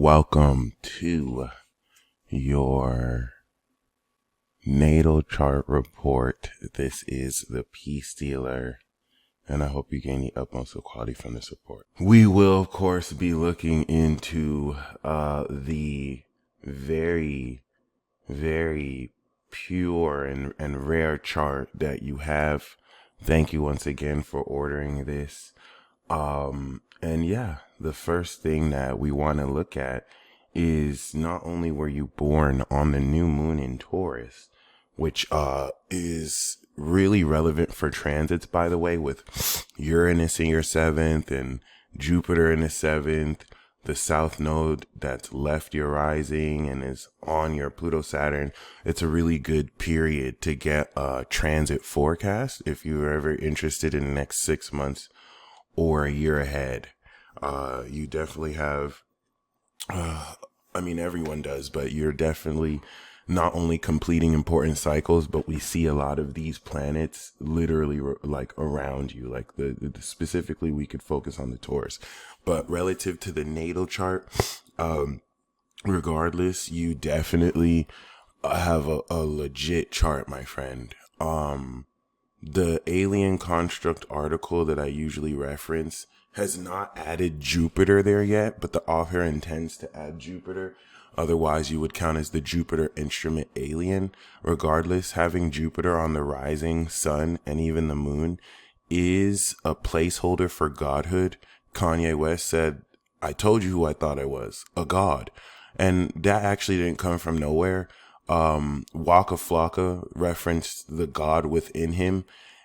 Welcome to your natal chart report. This is the Peace Dealer, and I hope you gain the utmost of quality from this report. We will, of course, be looking into the very, very pure and rare chart that you have. Thank you once again for ordering this. And yeah, the first thing that we want to look at is not only were you born on the new moon in Taurus, which is really relevant for transits, by the way, with Uranus in your 7th and Jupiter in the 7th, the south node that's left your rising and is on your Pluto Saturn. It's a really good period to get a transit forecast if you're ever interested in the next 6 months or a year ahead. You definitely have, everyone does, but you're definitely not only completing important cycles, but we see a lot of these planets literally like around you. Like specifically, we could focus on the Taurus, but relative to the natal chart, regardless, you definitely have a legit chart, my friend. The alien construct article that I usually reference has not added Jupiter there yet, but the author intends to add Jupiter. Otherwise, you would count as the Jupiter instrument alien. Regardless, having Jupiter on the rising sun and even the moon is a placeholder for godhood. Kanye West said, "I told you who I thought I was, a god." And that actually didn't come from nowhere. Waka Flocka referenced the god within him,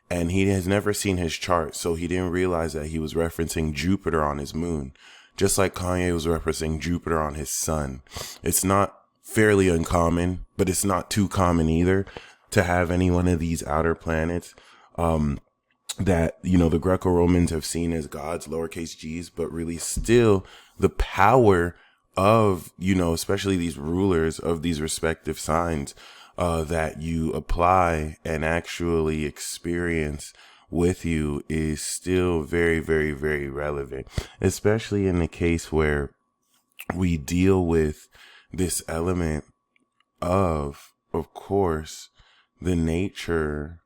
and he has never seen his chart, so he didn't realize that he was referencing Jupiter on his moon, just like Kanye was referencing Jupiter on his sun. It's not fairly uncommon, but it's not too common either to have any one of these outer planets that, the Greco-Romans have seen as gods, lowercase g's, but really still the power of, especially these rulers of these respective signs that you apply and actually experience with you is still very, very, very relevant, especially in the case where we deal with this element of course, the nature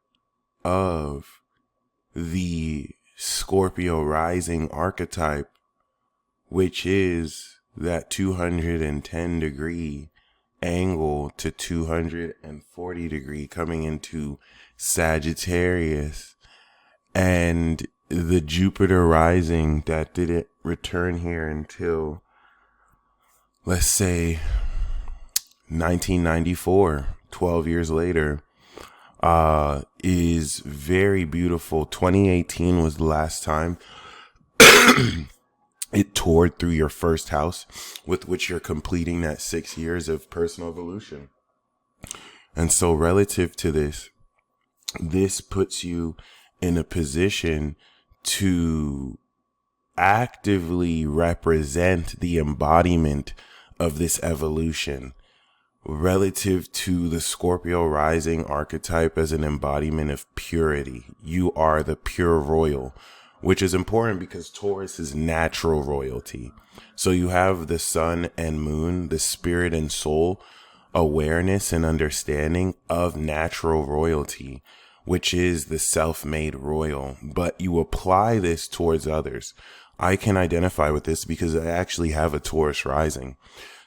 of the Scorpio rising archetype, which is that 210 degree angle to 240 degree coming into Sagittarius, and the Jupiter rising that didn't return here until, let's say, 1994, 12 years later, is very beautiful. 2018 was the last time it toured through your first house, with which you're completing that 6 years of personal evolution. And so relative to this puts you in a position to actively represent the embodiment of this evolution relative to the Scorpio rising archetype as an embodiment of purity. You are the pure royal, which is important because Taurus is natural royalty. So you have the sun and moon, the spirit and soul awareness and understanding of natural royalty, which is the self-made royal. But you apply this towards others. I can identify with this because I actually have a Taurus rising.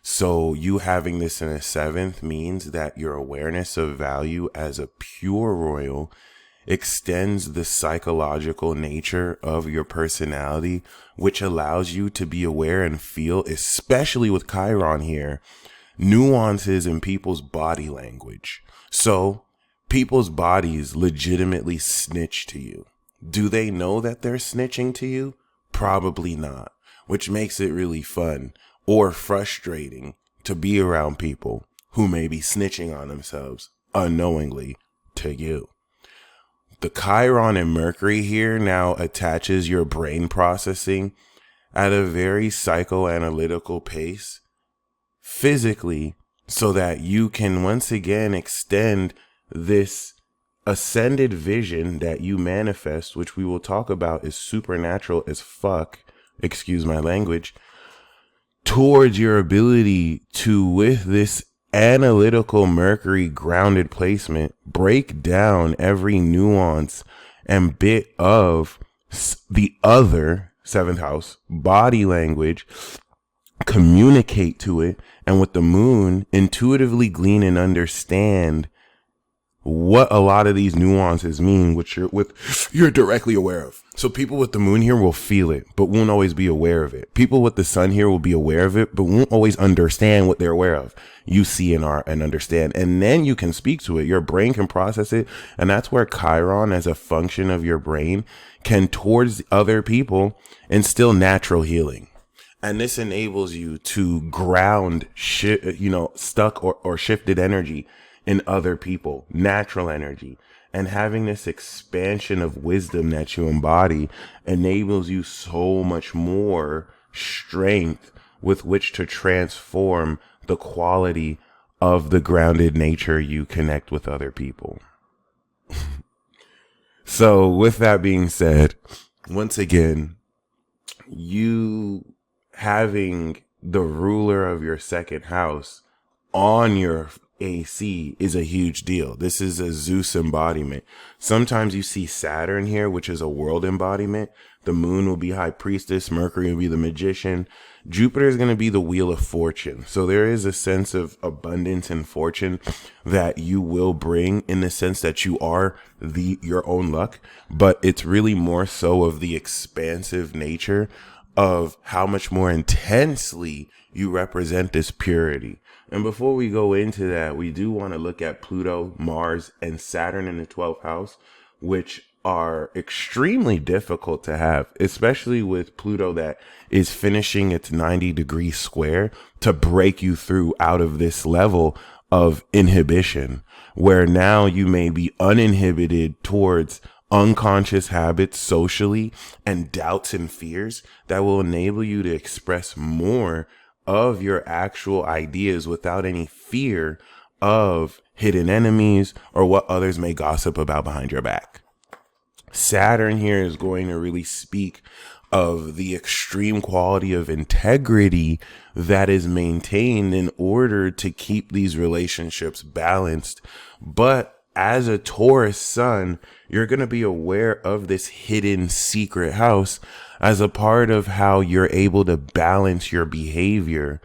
So you having this in a 7th means that your awareness of value as a pure royal extends the psychological nature of your personality, which allows you to be aware and feel, especially with Chiron here, nuances in people's body language. So people's bodies legitimately snitch to you. Do they know that they're snitching to you? Probably not, which makes it really fun or frustrating to be around people who may be snitching on themselves unknowingly to you. The Chiron and Mercury here now attaches your brain processing at a very psychoanalytical pace physically, so that you can once again extend this ascended vision that you manifest, which we will talk about is supernatural as fuck, excuse my language, towards your ability to, with this analytical Mercury grounded placement, break down every nuance and bit of the other seventh house body language, communicate to it, and with the moon, intuitively glean and understand what a lot of these nuances mean, which you're directly aware of. So people with the moon here will feel it, but won't always be aware of it. People with the sun here will be aware of it, but won't always understand what they're aware of. You see and understand, and then you can speak to it. Your brain can process it, and that's where Chiron, as a function of your brain, can towards other people instill natural healing. And this enables you to ground stuck or shifted energy in other people, natural energy. And having this expansion of wisdom that you embody enables you so much more strength with which to transform the quality of the grounded nature you connect with other people. So with that being said, once again, you having the ruler of your second house on your AC is a huge deal. This is a Zeus embodiment. Sometimes you see Saturn here, which is a world embodiment. The moon will be high priestess. Mercury will be the magician. Jupiter is going to be the wheel of fortune. So there is a sense of abundance and fortune that you will bring, in the sense that you are your own luck, but it's really more so of the expansive nature of how much more intensely you represent this purity. And before we go into that, we do want to look at Pluto, Mars, and Saturn in the 12th house, which are extremely difficult to have, especially with Pluto that is finishing its 90-degree square to break you through out of this level of inhibition, where now you may be uninhibited towards unconscious habits socially and doubts and fears that will enable you to express more of your actual ideas without any fear of hidden enemies or what others may gossip about behind your back. Saturn here is going to really speak of the extreme quality of integrity that is maintained in order to keep these relationships balanced. But as a Taurus sun, you're going to be aware of this hidden secret house as a part of how you're able to balance your behavior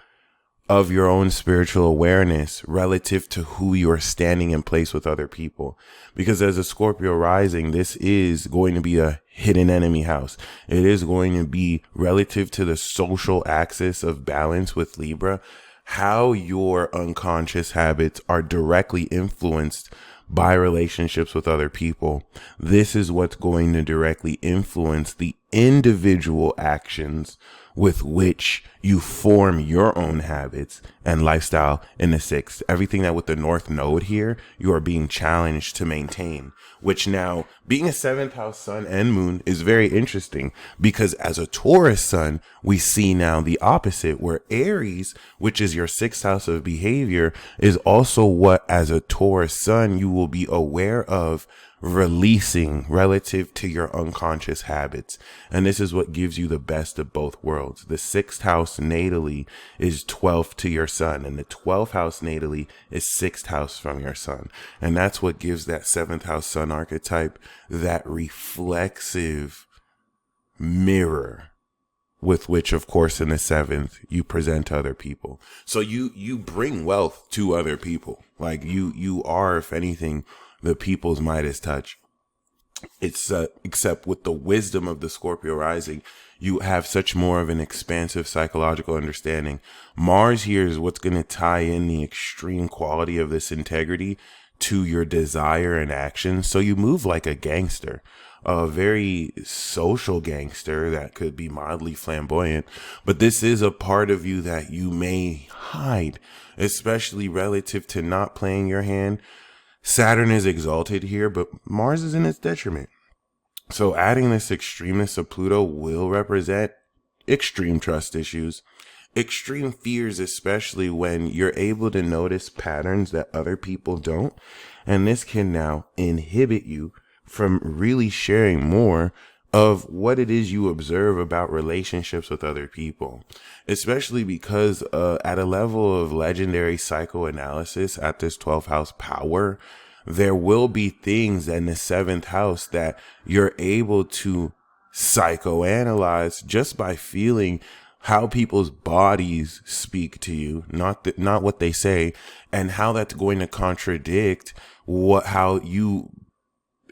of your own spiritual awareness relative to who you're standing in place with other people. Because as a Scorpio rising, this is going to be a hidden enemy house. It is going to be relative to the social axis of balance with Libra, how your unconscious habits are directly influenced by relationships with other people. This is what's going to directly influence the individual actions with which you form your own habits and lifestyle in the sixth. Everything that with the North Node here, you are being challenged to maintain, which now being a seventh house sun and moon is very interesting, because as a Taurus sun, we see now the opposite, where Aries, which is your sixth house of behavior, is also what as a Taurus sun you will be aware of releasing relative to your unconscious habits. And this is what gives you the best of both worlds. The sixth house natally is 12th to your sun, and the 12th house natally is sixth house from your sun. And that's what gives that seventh house sun archetype that reflexive mirror with which, of course, in the seventh, you present to other people. So you bring wealth to other people. Like you are, if anything, the people's Midas touch. It's except with the wisdom of the Scorpio rising, you have such more of an expansive psychological understanding. Mars here is what's going to tie in the extreme quality of this integrity to your desire and action. So you move like a gangster, a very social gangster that could be mildly flamboyant, but this is a part of you that you may hide, especially relative to not playing your hand. Saturn is exalted here, but Mars is in its detriment. So adding this extremeness of Pluto will represent extreme trust issues, extreme fears, especially when you're able to notice patterns that other people don't. And this can now inhibit you from really sharing more of what it is you observe about relationships with other people, especially because at a level of legendary psychoanalysis at this 12th house power, there will be things in the 7th house that you're able to psychoanalyze just by feeling how people's bodies speak to you, not what they say, and how that's going to contradict how you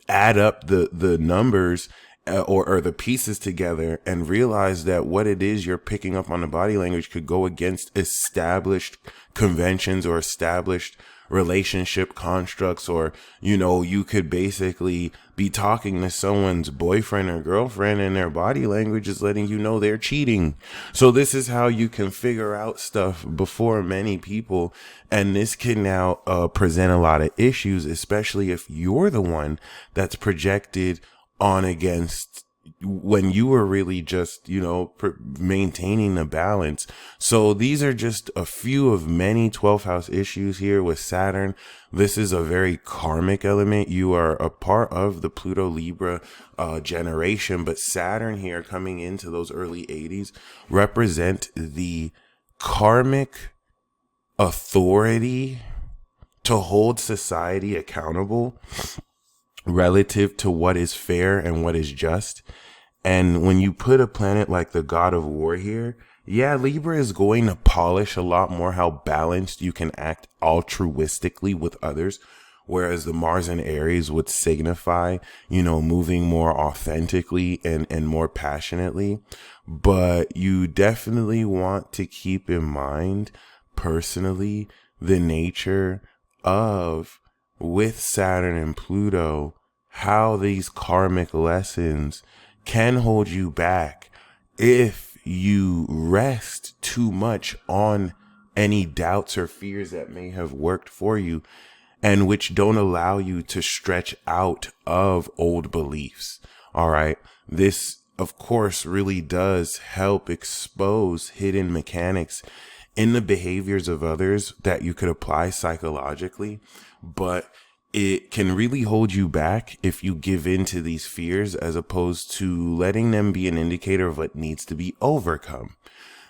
add up the numbers, or the pieces together, and realize that what it is you're picking up on the body language could go against established conventions or established relationship constructs, or you could basically be talking to someone's boyfriend or girlfriend and their body language is letting you know they're cheating. So this is how you can figure out stuff before many people, and this can now present a lot of issues, especially if you're the one that's projected on against when you were really just, maintaining the balance. So these are just a few of many 12th house issues here with Saturn. This is a very karmic element. You are a part of the Pluto Libra generation, but Saturn here coming into those early 80s represent the karmic authority to hold society accountable relative to what is fair and what is just. And when you put a planet like the God of War here, yeah, Libra is going to polish a lot more how balanced you can act altruistically with others, whereas the Mars and Aries would signify, moving more authentically and more passionately. But you definitely want to keep in mind personally the nature of, with Saturn and Pluto, how these karmic lessons can hold you back if you rest too much on any doubts or fears that may have worked for you and which don't allow you to stretch out of old beliefs. All right. This, of course, really does help expose hidden mechanics in the behaviors of others that you could apply psychologically, but it can really hold you back if you give in to these fears as opposed to letting them be an indicator of what needs to be overcome.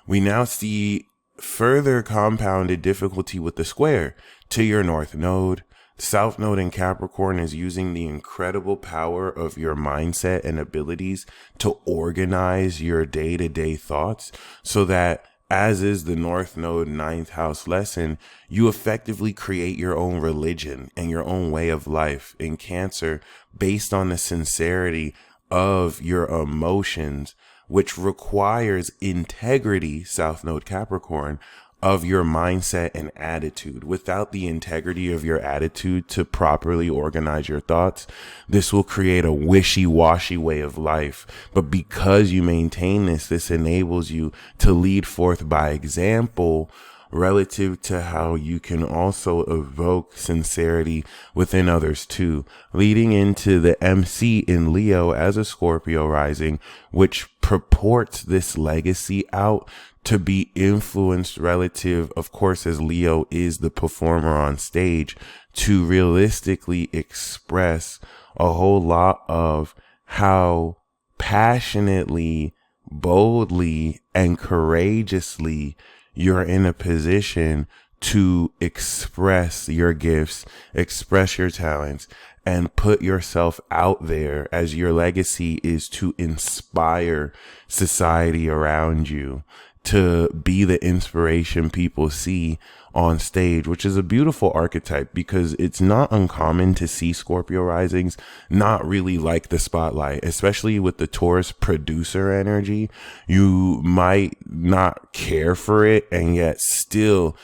We now see further compounded difficulty with the square to your North Node. South Node in Capricorn is using the incredible power of your mindset and abilities to organize your day-to-day thoughts so that, as is the North Node 9th house lesson, you effectively create your own religion and your own way of life in Cancer based on the sincerity of your emotions, which requires integrity, South Node Capricorn, of your mindset and attitude. Without the integrity of your attitude to properly organize your thoughts, this will create a wishy-washy way of life. But because you maintain this enables you to lead forth by example relative to how you can also evoke sincerity within others too, leading into the MC in Leo as a Scorpio rising, which purports this legacy out to be influenced relative, of course, as Leo is the performer on stage, to realistically express a whole lot of how passionately, boldly, and courageously you're in a position to express your gifts, express your talents, and put yourself out there, as your legacy is to inspire society around you, to be the inspiration people see on stage, which is a beautiful archetype because it's not uncommon to see Scorpio risings not really like the spotlight, especially with the Taurus producer energy. You might not care for it and yet still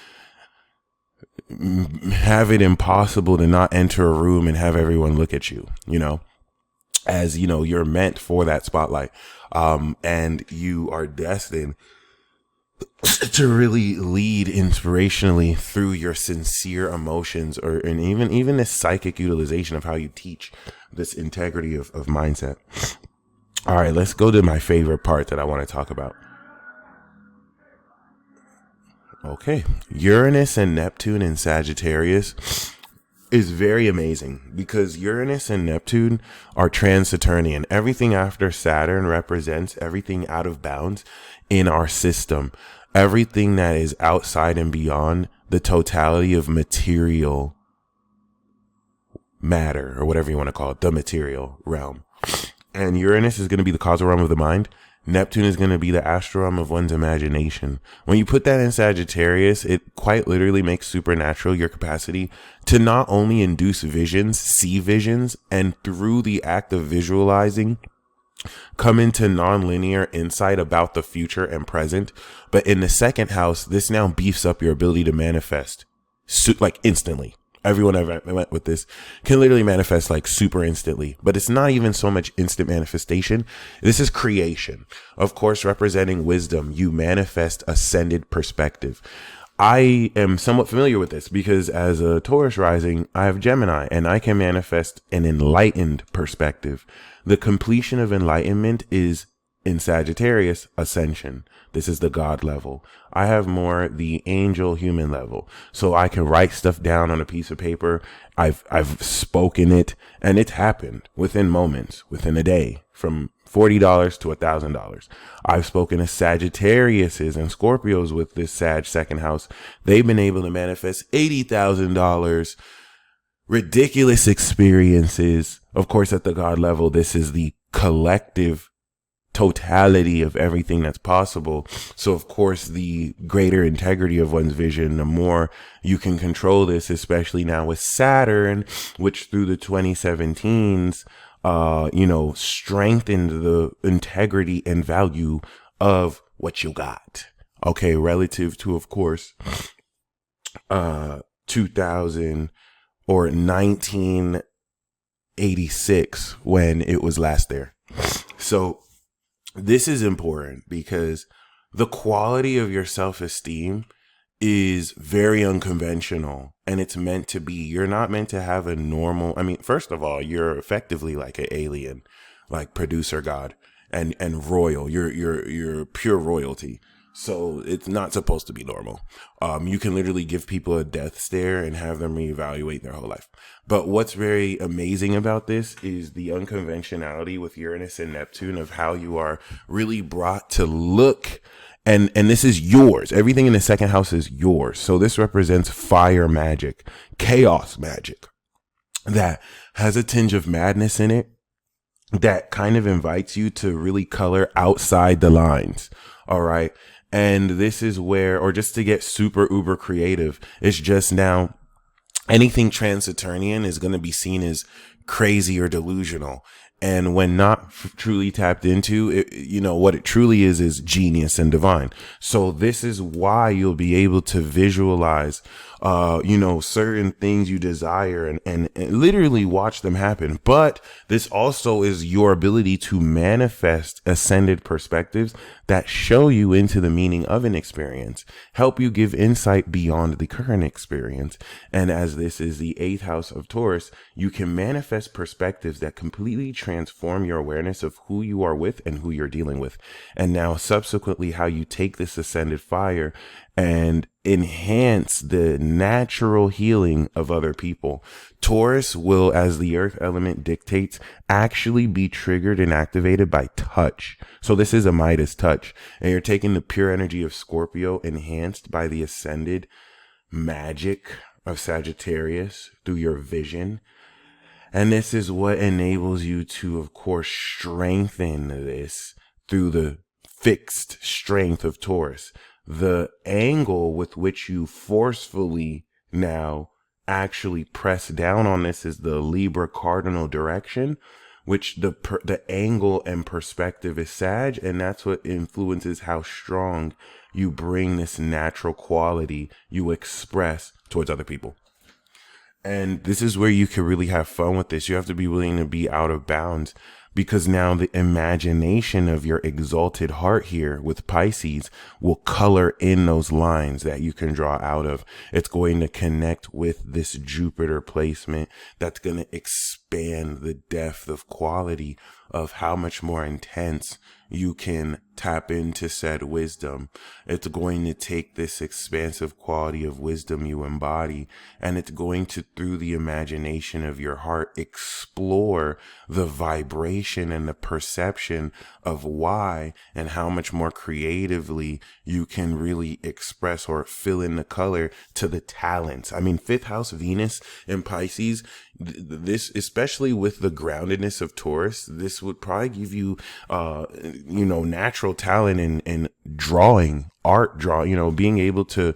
have it impossible to not enter a room and have everyone look at you, as you're meant for that spotlight. And you are destined to really lead inspirationally through your sincere emotions, and even this psychic utilization of how you teach this integrity of mindset. All right, let's go to my favorite part that I want to talk about. Okay, Uranus and Neptune in Sagittarius is very amazing because Uranus and Neptune are trans-Saturnian. Everything after Saturn represents everything out of bounds in our system. Everything that is outside and beyond the totality of material matter, or whatever you want to call it, the material realm. And Uranus is going to be the causal realm of the mind. Neptune is going to be the astral realm of one's imagination. When you put that in Sagittarius, it quite literally makes supernatural your capacity to not only induce visions, see visions, and through the act of visualizing, come into non-linear insight about the future and present. But in the second house, this now beefs up your ability to manifest like instantly. Everyone I've met with this can literally manifest like super instantly, but it's not even so much instant manifestation. This is creation. Of course, representing wisdom, you manifest ascended perspective. I am somewhat familiar with this because as a Taurus rising, I have Gemini and I can manifest an enlightened perspective. The completion of enlightenment is in Sagittarius, ascension. This is the God level. I have more the angel human level. So I can write stuff down on a piece of paper. I've spoken it, and it's happened within moments, within a day, from $40 to $1,000. I've spoken to Sagittariuses and Scorpios with this Sag second house. They've been able to manifest $80,000. Ridiculous experiences. Of course, at the God level, this is the collective totality of everything that's possible. So of course, the greater integrity of one's vision, the more you can control this, especially now with Saturn, which through the 2017s, strengthened the integrity and value of what you got. Okay. Relative to, of course, 2000 or 1986 when it was last there. So this is important because the quality of your self-esteem is very unconventional, and it's meant to be. You're not meant to have a normal, first of all, you're effectively like an alien, like producer God and royal. You're pure royalty. So it's not supposed to be normal. You can literally give people a death stare and have them reevaluate their whole life. But what's very amazing about this is the unconventionality with Uranus and Neptune of how you are really brought to look. And this is yours. Everything in the second house is yours. So this represents fire magic, chaos magic that has a tinge of madness in it that kind of invites you to really color outside the lines. All right. And this is where, or just to get super uber creative, it's just now anything trans-Saturnian is going to be seen as crazy or delusional. And when not truly tapped into it, what it truly is genius and divine. So this is why you'll be able to visualize, certain things you desire and literally watch them happen. But this also is your ability to manifest ascended perspectives that show you into the meaning of an experience, help you give insight beyond the current experience. And as this is the 8th house of Taurus, you can manifest perspectives that completely transform your awareness of who you are with and who you're dealing with. And now subsequently, how you take this ascended fire and enhance the natural healing of other people. Taurus will, as the earth element dictates, actually be triggered and activated by touch. So this is a Midas touch, and you're taking the pure energy of Scorpio enhanced by the ascended magic of Sagittarius through your vision. And this is what enables you to, of course, strengthen this through the fixed strength of Taurus. The angle with which you forcefully now actually press down on this is the Libra cardinal direction, which the angle and perspective is Sag, and that's what influences how strong you bring this natural quality you express towards other people. And this is where you can really have fun with this. You have to be willing to be out of bounds, because now the imagination of your exalted heart here with Pisces will color in those lines that you can draw out of. It's going to connect with this Jupiter placement that's going to expand expand the depth of quality of how much more intense you can tap into said wisdom. It's going to take this expansive quality of wisdom you embody, and it's going to, through the imagination of your heart, explore the vibration and the perception of why and how much more creatively you can really express or fill in the color to the talents. I mean, fifth house Venus in Pisces, this, especially with the groundedness of Taurus, this would probably give you, natural talent in drawing, being able to,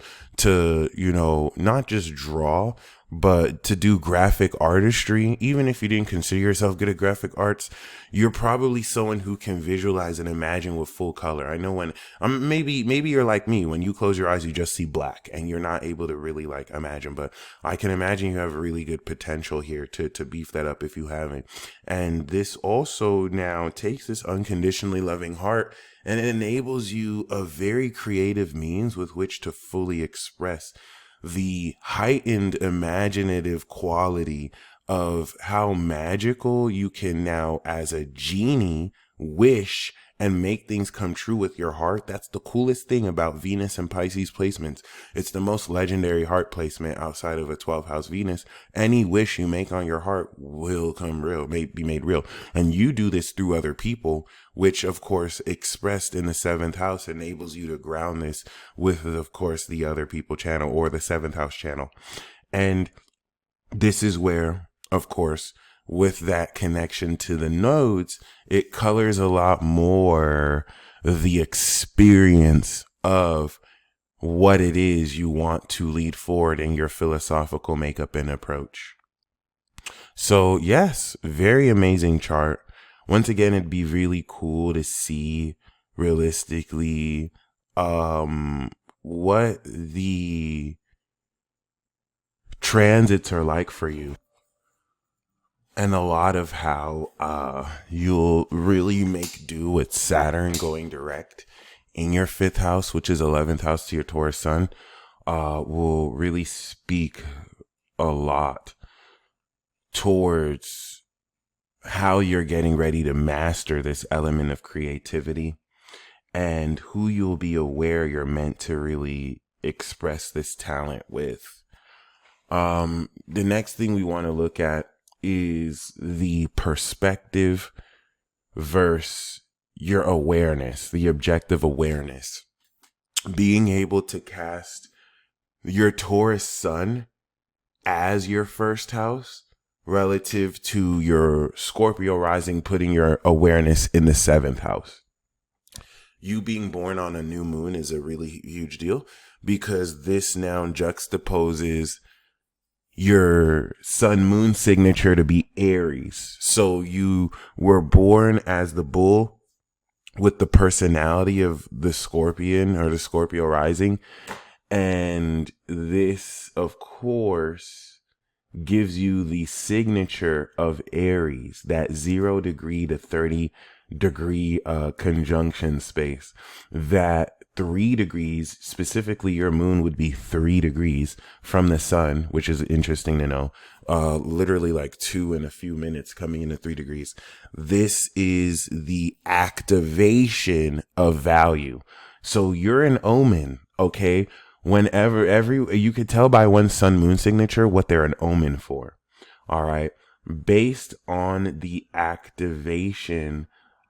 not just draw, but to do graphic artistry. Even if you didn't consider yourself good at graphic arts, you're probably someone who can visualize and imagine with full color. I know when maybe you're like me, when you close your eyes, you just see black and you're not able to really like imagine, but I can imagine you have really good potential here to beef that up if you haven't. And this also now takes this unconditionally loving heart and it enables you a very creative means with which to fully express the heightened imaginative quality of how magical you can now, as a genie, wish and make things come true with your heart. That's the coolest thing about Venus and Pisces placements. It's the most legendary heart placement outside of a 12th house Venus. Any wish you make on your heart will come real, be made real. And you do this through other people, which of course expressed in the 7th house enables you to ground this with, of course, the other people channel or the 7th house channel. And this is where, of course, with that connection to the nodes, it colors a lot more the experience of what it is you want to lead forward in your philosophical makeup and approach. So yes, very amazing chart. Once again, it'd be really cool to see realistically what the transits are like for you. And a lot of how you'll really make do with Saturn going direct in your 5th house, which is 11th house to your Taurus sun, will really speak a lot towards how you're getting ready to master this element of creativity and who you'll be aware you're meant to really express this talent with. The next thing we want to look at is the perspective versus your awareness, the objective awareness. Being able to cast your Taurus sun as your 1st house relative to your Scorpio rising, putting your awareness in the 7th house. You being born on a new moon is a really huge deal because this now juxtaposes your sun moon signature to be Aries. So you were born as the bull with the personality of the Scorpion or the Scorpio rising. And this, of course, gives you the signature of Aries, that 0 degree to 30 degree conjunction space. That 3 degrees, specifically your moon would be 3 degrees from the sun, which is interesting to know. Literally like 2 in a few minutes coming into 3 degrees. This is the activation of value. So you're an omen, okay? Whenever you could tell by one sun moon signature what they're an omen for. All right. Based on the activation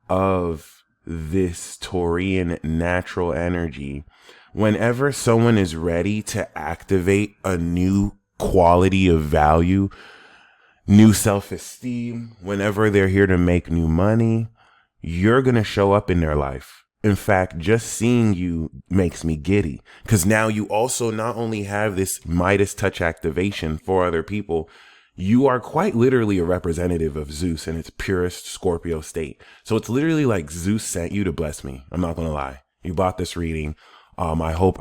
of this Taurian natural energy, whenever someone is ready to activate a new quality of value, new self-esteem, whenever they're here to make new money, you're going to show up in their life. In fact, just seeing you makes me giddy because now you also not only have this Midas touch activation for other people, you are quite literally a representative of Zeus in its purest Scorpio state. So it's literally like Zeus sent you to bless me. I'm not going to lie. You bought this reading. I hope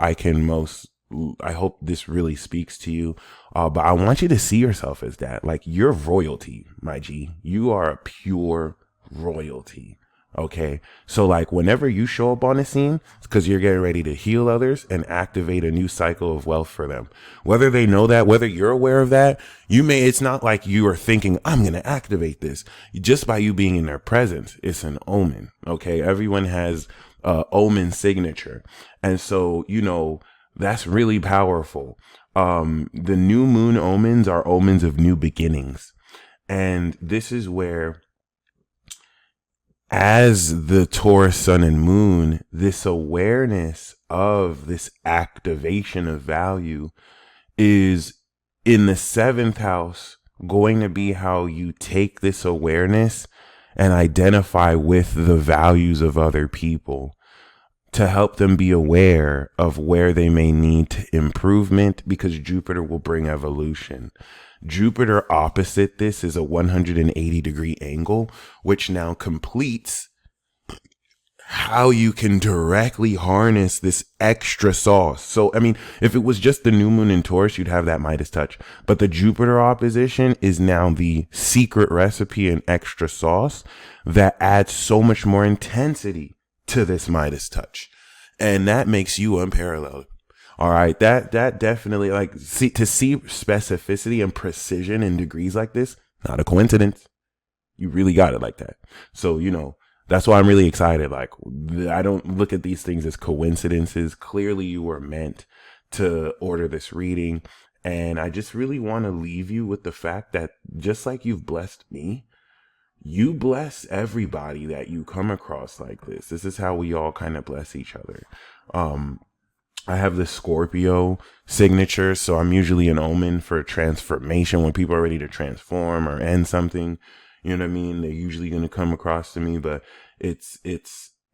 this really speaks to you. But I want you to see yourself as that. Like, you're royalty, my G. You are a pure royalty. Okay. So like whenever you show up on the scene, it's because you're getting ready to heal others and activate a new cycle of wealth for them. Whether they know that, whether you're aware of that, it's not like you are thinking, I'm going to activate this. Just by you being in their presence, it's an omen. Okay. Everyone has omen signature. And so, that's really powerful. The new moon omens are omens of new beginnings. And this is where, as the Taurus sun and moon, this awareness of this activation of value is in the seventh house going to be how you take this awareness and identify with the values of other people to help them be aware of where they may need improvement, because Jupiter will bring evolution. Jupiter opposite this is a 180-degree angle, which now completes how you can directly harness this extra sauce. So, I mean, if it was just the new moon in Taurus, you'd have that Midas touch. But the Jupiter opposition is now the secret recipe and extra sauce that adds so much more intensity to this Midas touch. And that makes you unparalleled. All right. That definitely, to see specificity and precision in degrees like this, not a coincidence. You really got it like that. So, that's why I'm really excited. Like, I don't look at these things as coincidences. Clearly, you were meant to order this reading. And I just really want to leave you with the fact that just like you've blessed me, you bless everybody that you come across like this. This is how we all kind of bless each other. I have the Scorpio signature, so I'm usually an omen for transformation when people are ready to transform or end something. You know what I mean? They're usually going to come across to me, but it's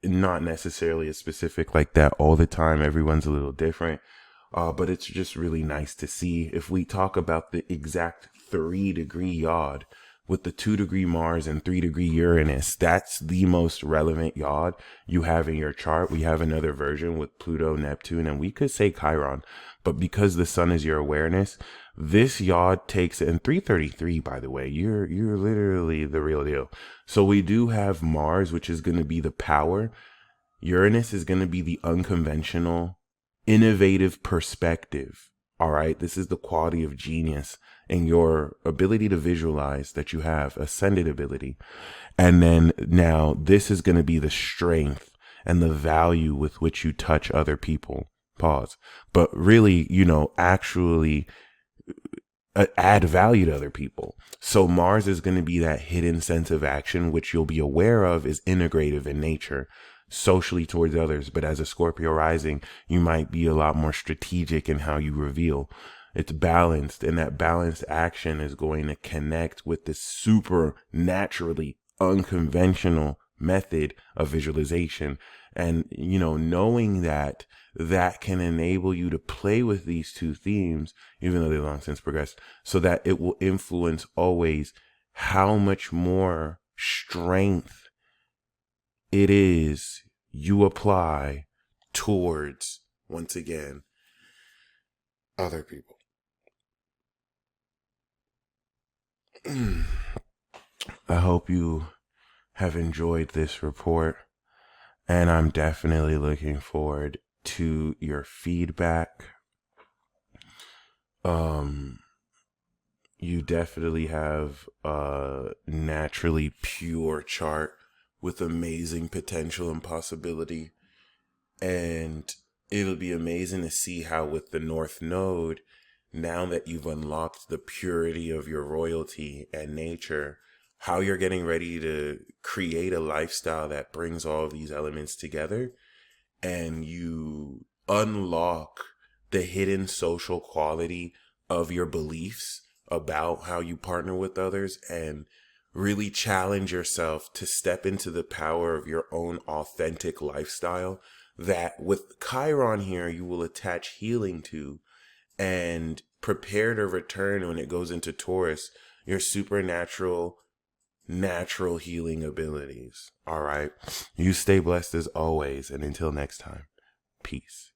not necessarily as specific like that all the time. Everyone's a little different. But it's just really nice to see. If we talk about the exact 3-degree yod with the 2-degree Mars and 3-degree Uranus, that's the most relevant yod you have in your chart. We have another version with Pluto, Neptune, and we could say Chiron, but because the sun is your awareness, this yod takes, and 333, by the way, you're literally the real deal. So we do have Mars, which is going to be the power. Uranus is going to be the unconventional, innovative perspective. All right. This is the quality of genius and your ability to visualize that you have, ascended ability. And then now this is going to be the strength and the value with which you touch other people. Pause. But really, actually add value to other people. So Mars is going to be that hidden sense of action, which you'll be aware of is integrative in nature, socially towards others. But as a Scorpio rising, you might be a lot more strategic in how you reveal. It's balanced, and that balanced action is going to connect with this super naturally unconventional method of visualization. And, knowing that can enable you to play with these two themes, even though they've long since progressed, so that it will influence always how much more strength it is you apply towards, once again, other people. I hope you have enjoyed this report, and I'm definitely looking forward to your feedback. You definitely have a naturally pure chart with amazing potential and possibility, and it'll be amazing to see how with the North Node, now that you've unlocked the purity of your royalty and nature, how you're getting ready to create a lifestyle that brings all of these elements together, and you unlock the hidden social quality of your beliefs about how you partner with others, and really challenge yourself to step into the power of your own authentic lifestyle that with Chiron here, you will attach healing to, and prepare to return when it goes into Taurus, your supernatural, natural healing abilities. All right. You stay blessed as always. And until next time, peace.